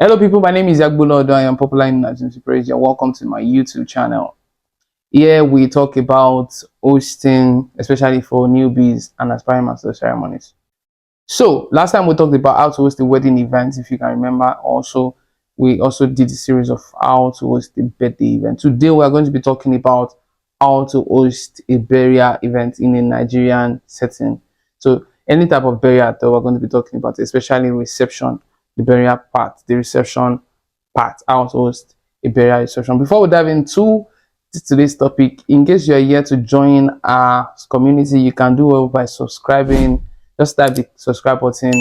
Hello people, my name is Yagbolo. I am popular in MC Questionnaire. Welcome to my YouTube channel. Here we talk about hosting, especially for newbies and aspiring master ceremonies. So last time we talked about how to host the wedding event, if you can remember. Also, we also did a series of how to host the birthday event. Today we are going to be talking about how to host a burial event in a Nigerian setting. So any type of burial that we're going to be talking about, especially reception, the burial part, the reception part, how to host a burial reception. Before we dive into today's topic, in case you're here to join our community, you can do well by subscribing. Just type the subscribe button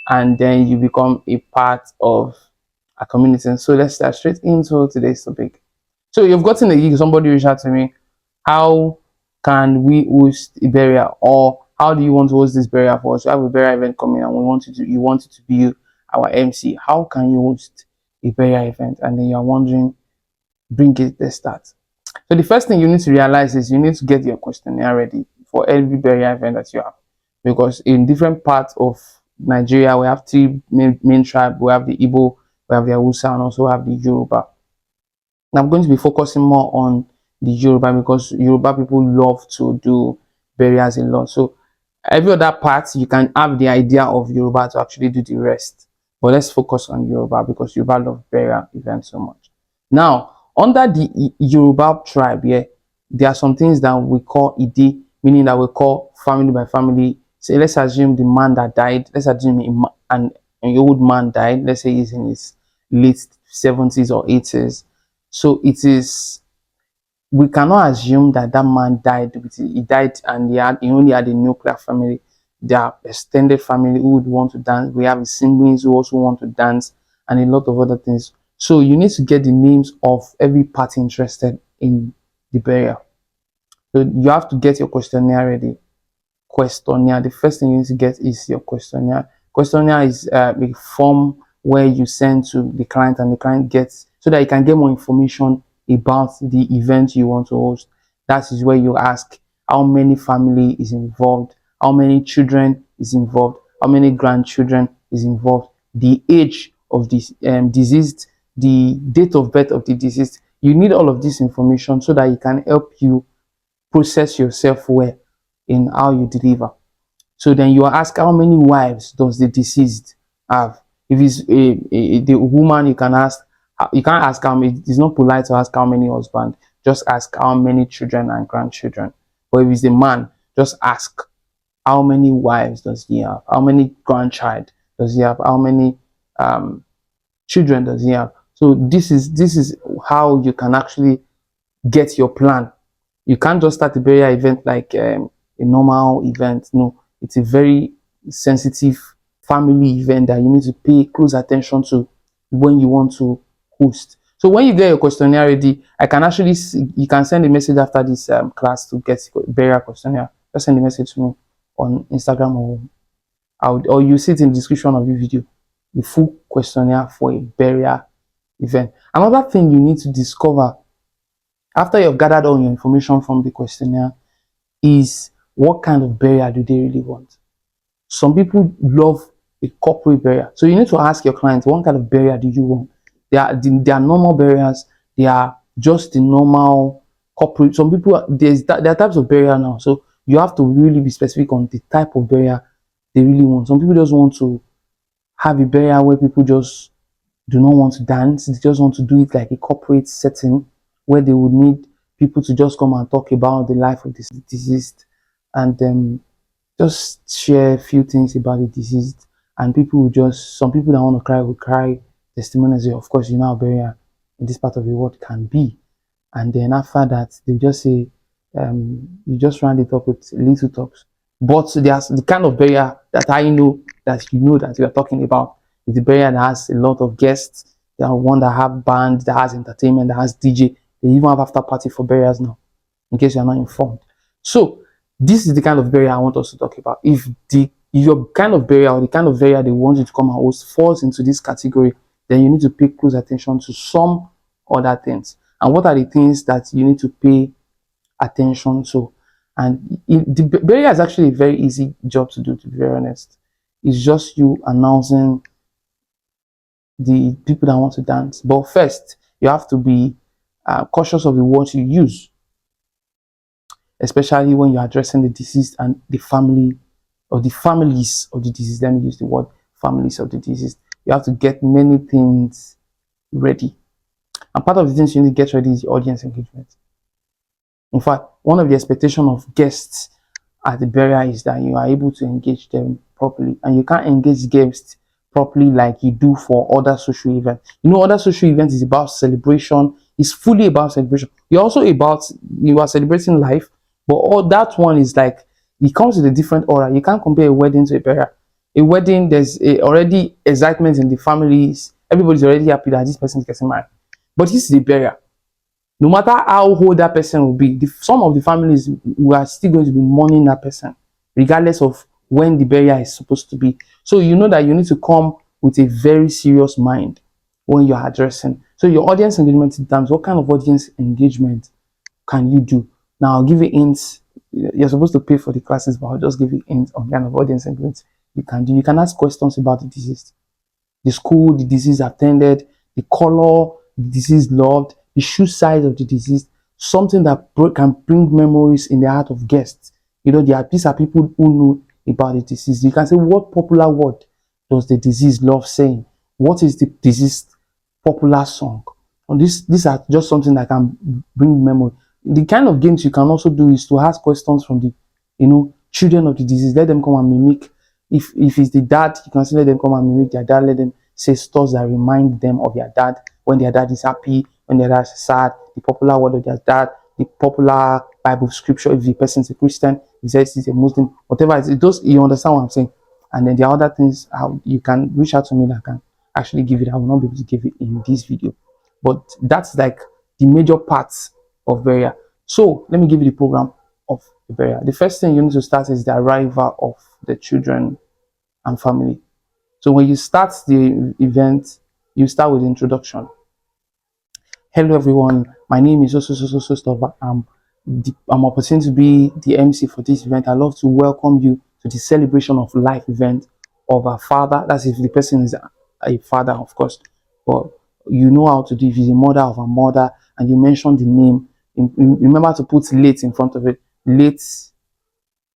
and then you become a part of a community. So let's start straight into today's topic. So you've gotten a gig, somebody reached out to me. How can we host a burial, or how do you want to host this burial for us? We have a burial event coming and you want it to be our MC. How can you host a burial event? And then you're wondering, bring it, let's start. So the first thing you need to realize is you need to get your questionnaire ready for every burial event that you have. Because in different parts of Nigeria, we have three main tribes. We have the Igbo, we have the Hausa, and also have the Yoruba. I'm going to be focusing more on the Yoruba because Yoruba people love to do burials a lot. So every other part, you can have the idea of Yoruba to actually do the rest. But let's focus on Yoruba because Yoruba love burial events so much. Now, under the Yoruba tribe, there are some things that we call Idi, meaning that we call family by family. So let's assume the man that died, let's assume an old man died, let's say he's in his late 70s or 80s. So we cannot assume that man died he died and he only had a nuclear family. There are extended family who would want to dance. We have siblings who also want to dance and a lot of other things. So you need to get the names of every party interested in the burial. So you have to get your questionnaire ready. Questionnaire. The first thing you need to get is your questionnaire. Questionnaire is a form where you send to the client and the client gets so that you can get more information about the event you want to host. That is where you ask how many family is involved, how many children is involved, how many grandchildren is involved, the age of this deceased, the date of birth of the deceased. You need all of this information so that it can help you process yourself well in how you deliver. So then you ask how many wives does the deceased have. If it's the woman, you can't ask how many. It's not polite to ask how many husbands. Just ask how many children and grandchildren. But if it's the man, just ask how many wives does he have, how many grandchild does he have, how many children does he have. So this is how you can actually get your plan. You can't just start a burial event like a normal event. No, it's a very sensitive family event that you need to pay close attention to when you want to host. So when you get your questionnaire ready, you can send a message after this class to get burial questionnaire. Just send a message to me on Instagram or you see it in the description of the video, the full questionnaire for a burial event. Another thing you need to discover after you've gathered all your information from the questionnaire is what kind of burial do they really want. Some people love a corporate burial. So you need to ask your client, what kind of burial do you want? They are normal burials. They are just the normal corporate. Some people, there are types of burial now. So you have to really be specific on the type of burial they really want. Some people just want to have a burial where people just do not want to dance. They just want to do it like a corporate setting where they would need people to just come and talk about the life of the deceased and just share a few things about the deceased. And some people that want to cry will cry. Testimonials, of course, you know how burial in this part of the world can be. And then after that, they just say, you just round it up with little talks. But there's the kind of burial that I know that you are talking about. It's the burial that has a lot of guests. There are one that have band, that has entertainment, that has DJ. They even have after party for burials now, in case you are not informed. So this is the kind of burial I want us to talk about. If your kind of burial or the kind of burial they want you to come and host falls into this category, then you need to pay close attention to some other things. And what are the things that you need to pay attention to? And the burial is actually a very easy job to do, to be very honest. It's just you announcing the people that want to dance. But first, you have to be cautious of the words you use, especially when you're addressing the deceased and the family or the families of the deceased. Let me use the word families of the deceased. You have to get many things ready. And part of the things you need to get ready is your audience engagement. In fact, one of the expectations of guests at the burial is that you are able to engage them properly, and you can't engage guests properly like you do for other social events. Other social events is about celebration. It's fully about celebration. You're also about, you are celebrating life, but all that one is like, it comes with a different aura. You can't compare a wedding to a burial. A wedding, there's already excitement in the families. Everybody's already happy that this person is getting married. But this is a burial. No matter how old that person will be, some of the families are still going to be mourning that person, regardless of when the burial is supposed to be. So you know that you need to come with a very serious mind when you're addressing. So your audience engagement in terms, what kind of audience engagement can you do? Now I'll give you hints. You're supposed to pay for the classes, but I'll just give you hints on kind of audience engagement you can do. You can ask questions about the deceased, the school the deceased attended, the color the deceased loved, the shoe size of the deceased, something that can bring memories in the heart of guests. These are people who know about the deceased. You can say, what popular word does the deceased love saying? What is the deceased popular song? And these are just something that can bring memory. The kind of games you can also do is to ask questions from the children of the deceased. Let them come and mimic. If it's the dad, you can say let them come and mimic their dad. Let them say stories that remind them of their dad, when their dad is happy, when their dad is sad, the popular word of their dad, the popular Bible scripture, if the person is a Christian, if he's a Muslim, whatever it is, those, you understand what I'm saying. And then there are other things how you can reach out to me that I can actually give it. I will not be able to give it in this video, but that's like the major parts of burial. So let me give you the program of the burial. The first thing you need to start is the arrival of the children and family. So when you start the event, you start with the introduction. Hello everyone, my name is so stuff. I'm opportunity to be the MC for this event. I'd love to welcome you to the celebration of life event of a father. That's if the person is a father, of course, but you know how to do. If he's a mother of a mother and you mention the name, remember to put late in front of it. Late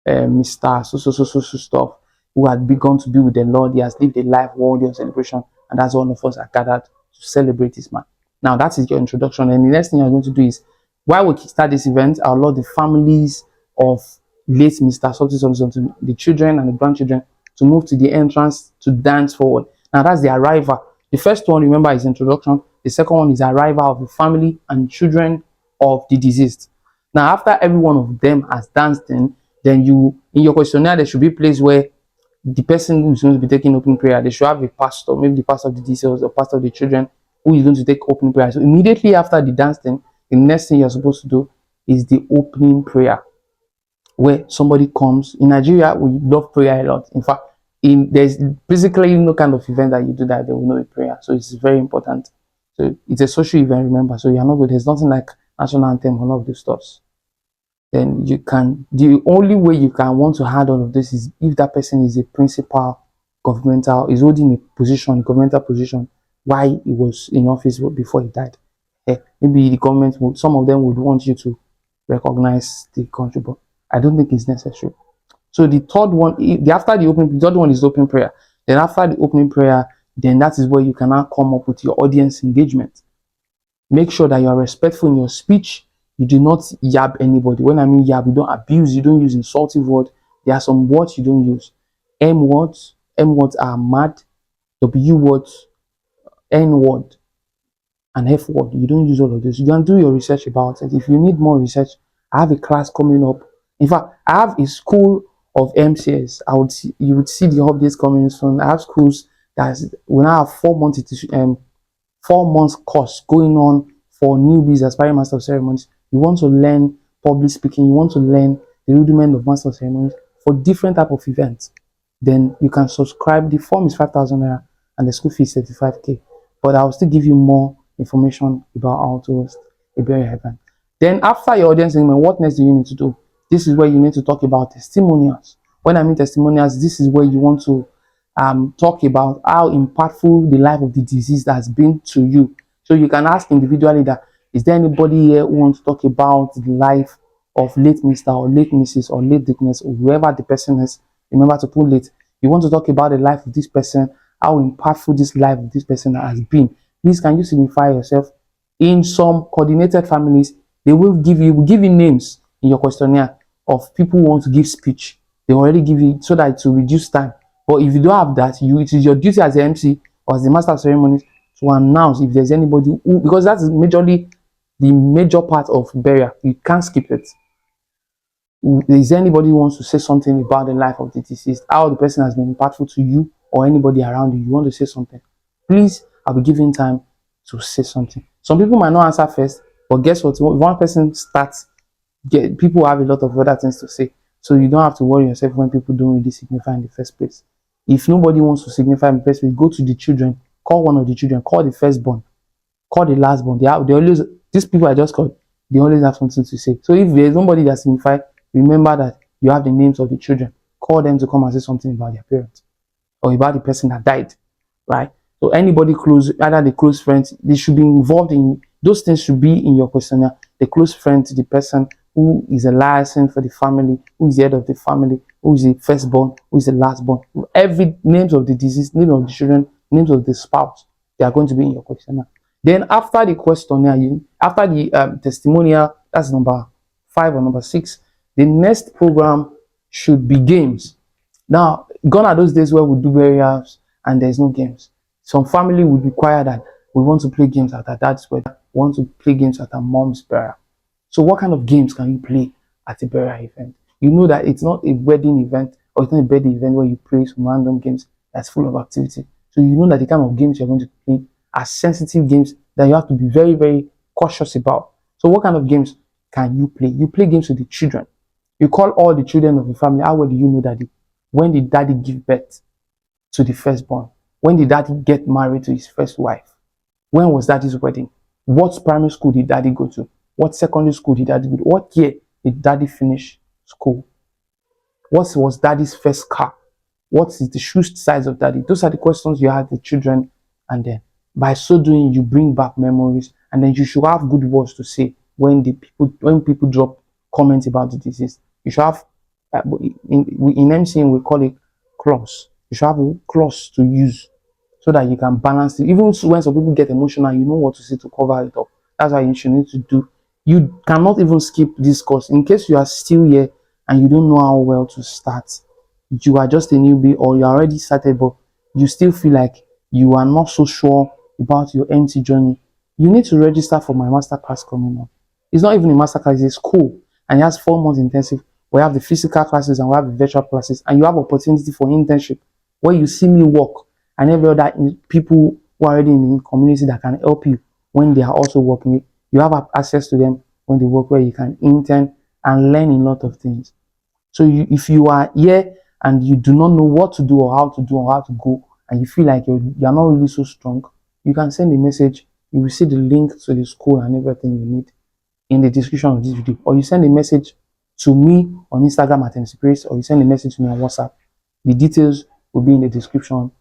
Mr. So stuff, who had begun to be with the Lord. He has lived a life worthy of celebration, and that's all of us are gathered to celebrate this man. Now that is your introduction, and the next thing you're going to do is, while we start this event, I'll allow the families of late Mr. Something, the children and the grandchildren, to move to the entrance to dance forward. Now that's the arrival. The first one, remember, is introduction. The second one is arrival of the family and children of the deceased. Now after every one of them has danced in your questionnaire, there should be a place where the person who is going to be taking open prayer, they should have a pastor, maybe the pastor of the deceased or pastor of the children, who is going to take open prayer. So immediately after the dancing, the next thing you're supposed to do is the opening prayer, where somebody comes. In Nigeria, we love prayer a lot. In fact, there's basically no kind of event that you do that there will not be prayer. So it's very important. So it's a social event, remember. So you're not good. There's nothing like national anthem or all of these stuffs. Then you can, the only way you can want to add all of this is if that person is a principal governmental, is holding a position, governmental position, while he was in office before he died. Maybe the government would, some of them would want you to recognize the country, but I don't think it's necessary. So the third one, after the opening, the third one is open prayer. Then after the opening prayer, then that is where you can now come up with your audience engagement. Make sure that you are respectful in your speech. You do not yab anybody. When I mean yab, you don't abuse, you don't use insultive words. There are some words you don't use. M words are mad. W words, N word, and F word. You don't use all of this. You can do your research about it. If you need more research, I have a class coming up. In fact, I have a school of MCS. You would see the updates coming soon. I have schools that will now have 4 months 4 months course going on for newbies aspiring master of ceremonies. You want to learn public speaking, you want to learn the rudiment of master of ceremonies for different type of events, then you can subscribe. The form is 5,000 naira and the school fee is 35k, but I'll still give you more information about how to host a burial event. Then after your audience engagement, what next do you need to do? This is where you need to talk about testimonials. When I mean testimonials, this is where you want to talk about how impactful the life of the deceased has been to you. So you can ask individually that, is there anybody here who wants to talk about the life of late Mr. or late Mrs. or late Dickness or whoever the person is? Remember to put late. You want to talk about the life of this person, how impactful this life of this person has been. Please, can you signify yourself? In some coordinated families, they will give you names in your questionnaire of people who want to give speech. They already give you so that to reduce time. But if you don't have that, it is your duty as the MC or as the master of ceremonies to announce if there's anybody who, because that's majorly the major part of burial. You can't skip it. Is there anybody who wants to say something about the life of the deceased, how the person has been impactful to you or anybody around you? You want to say something? Please, I'll be giving time to say something. Some people might not answer first, but guess what? If one person starts, people have a lot of other things to say. So you don't have to worry yourself when people don't really signify in the first place. If nobody wants to signify in the first place, go to the children, call one of the children, call the firstborn, call the lastborn. They always, these people I just called, they always have something to say. So if there's nobody that signifies, remember that you have the names of the children. Call them to come and say something about their parents or about the person that died, right? So anybody close, either the close friends, they should be involved in those things. Should be in your questionnaire. The close friend, the person who is a liaison for the family, who is the head of the family, who is the firstborn, who is the lastborn. Every names of the deceased, names of the children, names of the spouse, they are going to be in your questionnaire. Then after the questionnaire, after the testimonial, that's number 5 or number 6. The next program should be games. Now, gone are those days where we do burials and there's no games. Some family would require that we want to play games at our dad's wedding, we want to play games at our mom's burial. So what kind of games can you play at a burial event? You know that it's not a wedding event or it's not a birthday event where you play some random games that's full of activity. So you know that the kind of games you're going to play are sensitive games that you have to be very, very cautious about. So what kind of games can you play? You play games with the children. You call all the children of the family. How well do you know daddy? When did daddy give birth to the firstborn? When did daddy get married to his first wife? When was daddy's wedding? What primary school did daddy go to? What secondary school did daddy go to? What year did daddy finish school? What was daddy's first car? What is the shoe size of daddy? Those are the questions you ask the children, and then by so doing, you bring back memories, and then you should have good words to say when people drop comments about the disease. You should have in MCing we call it clause. You should have a clause to use so that you can balance it. Even when some people get emotional, you know what to say to cover it up. That's why you should need to do. You cannot even skip this course in case you are still here and you don't know how well to start. You are just a newbie or you already started, but you still feel like you are not so sure about your MC journey. You need to register for my master class coming up. It's not even a master class, it's a school, and it has 4 months intensive. We have the physical classes and we have the virtual classes, and you have opportunity for internship where you see me work and every other people who are already in the community that can help you when they are also working. You have access to them when they work, where you can intern and learn a lot of things. So if you are here and you do not know what to do or how to do or how to go, and you feel like you're not really so strong, you can send a message. You will see the link to the school and everything you need in the description of this video, or you send a message to me on Instagram at MC Questionnaire, or you send a message to me on WhatsApp. The details will be in the description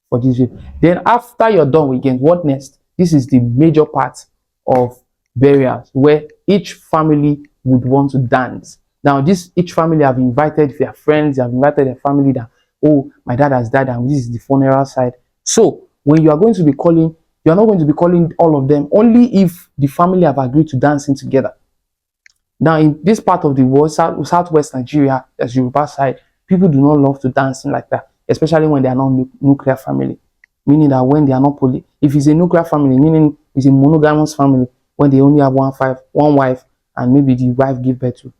for this video. Then after you're done with games, what next? This is the major part of burials, where each family would want to dance. Now, each family have invited their friends, they have invited their family that, oh, my dad has died and this is the funeral side. So when you are going to be calling, you are not going to be calling all of them, only if the family have agreed to dancing together. Now, in this part of the world, southwest Nigeria, as Yoruba side, people do not love to dancing like that, especially when they are not nuclear family. Meaning that when they are not if it's a nuclear family, meaning it's a monogamous family, when they only have one wife, and maybe the wife give birth to,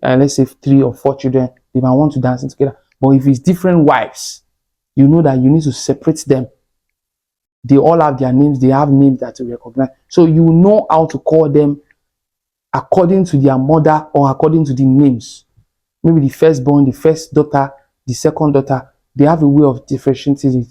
let's say 3 or 4 children, they might want to dance together. But if it's different wives, you know that you need to separate them. They all have their names, they have names that you recognize. So you know how to call them according to their mother or according to the names. Maybe the firstborn, the first daughter, the second daughter, they have a way of differentiating it.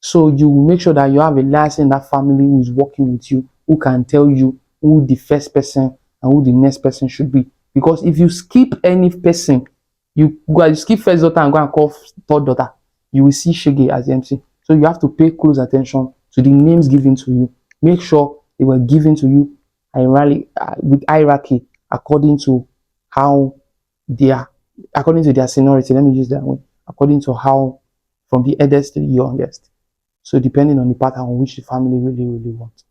So you make sure that you have a liaison in that family who is working with you, who can tell you who the first person and who the next person should be. Because if you skip any person, you skip first daughter and go and call third daughter, you will see Shege as the MC. So you have to pay close attention to the names given to you. Make sure they were given to you with hierarchy according to how they are, according to their seniority. Let me use that one. According to how, from the eldest to the youngest. So depending on the pattern which the family really, really wants.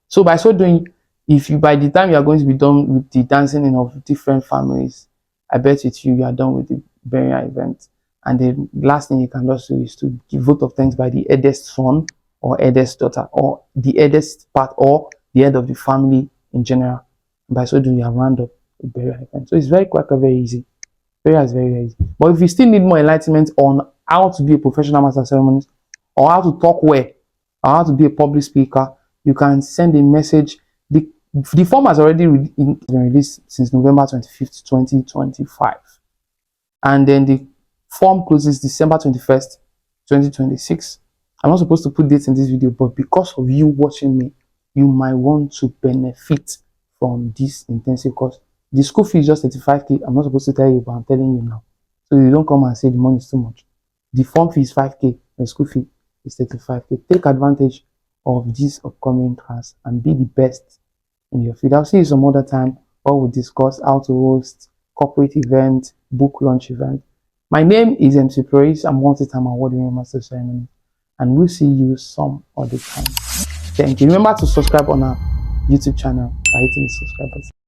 So by so doing, if you, by the time you are going to be done with the dancing in of different families, I bet with you are done with the burial event. And the last thing you can also do is to give vote of thanks by the eldest son or eldest daughter, or the eldest part, or the head of the family in general. And by so doing, you have round up the burial event. So it's very quick and very easy. Burial is very, very easy. But if you still need more enlightenment on how to be a professional master of ceremonies, or how to talk well, or how to be a public speaker, you can send a message. The form has already been released since November 25th, 2025. And then the form closes December 21st, 2026. I'm not supposed to put dates in this video, but because of you watching me, you might want to benefit from this intensive course. The school fee is just 35k. I'm not supposed to tell you, but I'm telling you now. So you don't come and say the money is too much. The form fee is 5k, the school fee is 35k. Take advantage of this upcoming class and be the best in your field. I'll see you some other time, or we'll discuss how to host corporate event, book launch event. My name is MC Praise. I'm multi-time award-winning master of ceremony, and we'll see you some other time. Thank you. Remember to subscribe on our YouTube channel by hitting the subscribe button.